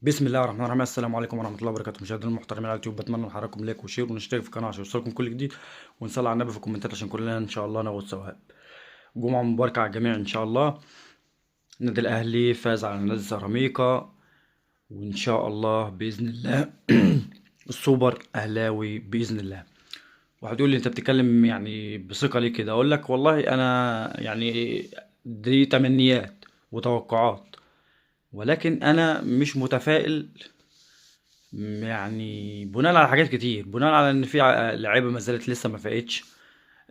بسم الله الرحمن الرحيم. السلام عليكم ورحمه الله وبركاته. مشاهدينا المحترمين على اليوتيوب، بتمنى من حضراتكم لايك وشير ونشترك في القناه عشان يوصلكم كل جديد، ونصلي على النبي في الكومنتات عشان كلنا ان شاء الله ناخد ثواب. جمعه مباركه على الجميع ان شاء الله. النادي الاهلي فاز على نادي سيراميكا، وان شاء الله باذن الله السوبر اهلاوي باذن الله. واحد يقول لي انت بتتكلم يعني بثقه ليه كده؟ اقول لك والله انا يعني دي تمنيات وتوقعات، ولكن انا مش متفائل. يعني بناء على حاجات كتير، بناء على ان في لعيبه ما زالت لسه ما فاقتش،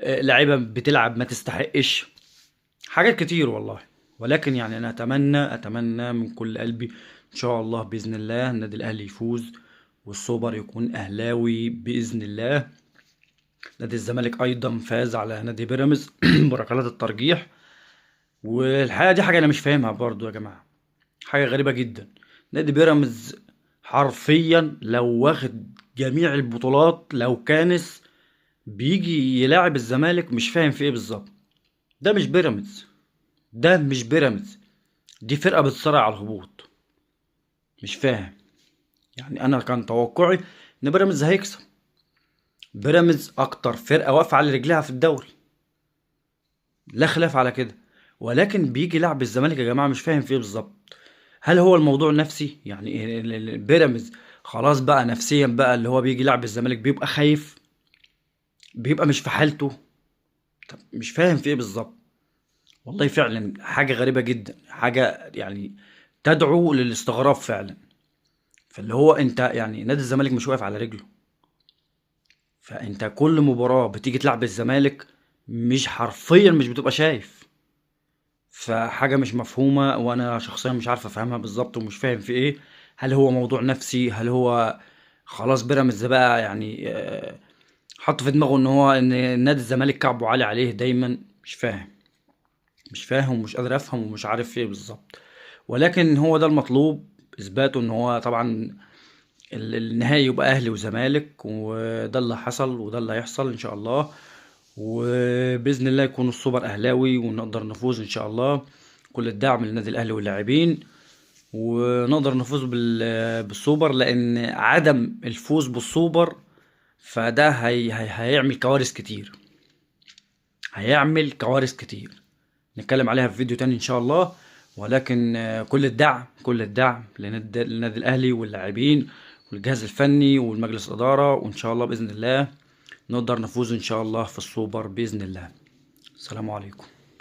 لعيبه بتلعب ما تستحقش، حاجات كتير والله. ولكن يعني انا اتمنى من كل قلبي ان شاء الله باذن الله النادي الاهلي يفوز والسوبر يكون اهلاوي باذن الله. نادي الزمالك ايضا فاز على نادي بيراميدز بركلات الترجيح. والحقيقه دي حاجه انا مش فاهمها برضو يا جماعه، حاجه غريبه جدا. نادي بيراميدز حرفيا لو واخد جميع البطولات، لو كانس بيجي يلاعب الزمالك، مش فاهم في ايه بالظبط. ده مش بيراميدز، ده مش بيراميدز، دي فرقة بتصارع على الهبوط. مش فاهم. يعني انا كان توقعي ان بيراميدز هيكسب. بيراميدز اكتر فرقة واقفة على رجلها في الدوري، لا خلاف على كده. ولكن بيجي يلعب الزمالك يا جماعة، مش فاهم في ايه بالظبط. هل هو الموضوع نفسي؟ يعني بيراميدز خلاص بقى نفسيا بقى، اللي هو بيجي يلعب الزمالك بيبقى خايف، بيبقى مش في حالته. طب مش فاهم في ايه بالظبط. والله فعلا حاجة غريبة جدا، حاجة يعني تدعو للاستغراب فعلا. فاللي هو انت يعني نادي الزمالك مش واقف على رجله، فانت كل مباراة بتيجي تلعب الزمالك مش حرفيا مش بتبقى شايف. فحاجة مش مفهومة، وانا شخصيا مش عارف افهمها بالظبط ومش فاهم في ايه. هل هو موضوع نفسي؟ هل هو خلاص بيراميدز بقى يعني حط في دماغه ان نادي الزمالك كعبه عالي عليه دايما؟ مش فاهم، مش فاهم ومش قادر افهم ومش عارف ايه بالظبط. ولكن هو ده المطلوب اثباته، ان هو طبعا النهائي يبقى اهلي وزمالك، وده اللي حصل وده اللي هيحصل ان شاء الله. وباذن الله يكون السوبر اهلاوي ونقدر نفوز ان شاء الله. كل الدعم للنادي الاهلي واللاعبين، ونقدر نفوز بالسوبر، لان عدم الفوز بالسوبر فده هيعمل كوارث كتير، هيعمل كوارث كتير نتكلم عليها في فيديو تاني ان شاء الله. ولكن كل الدعم للنادي الاهلي واللاعبين والجهاز الفني والمجلس الاداره، وان شاء الله باذن الله نقدر نفوز ان شاء الله في السوبر باذن الله. السلام عليكم.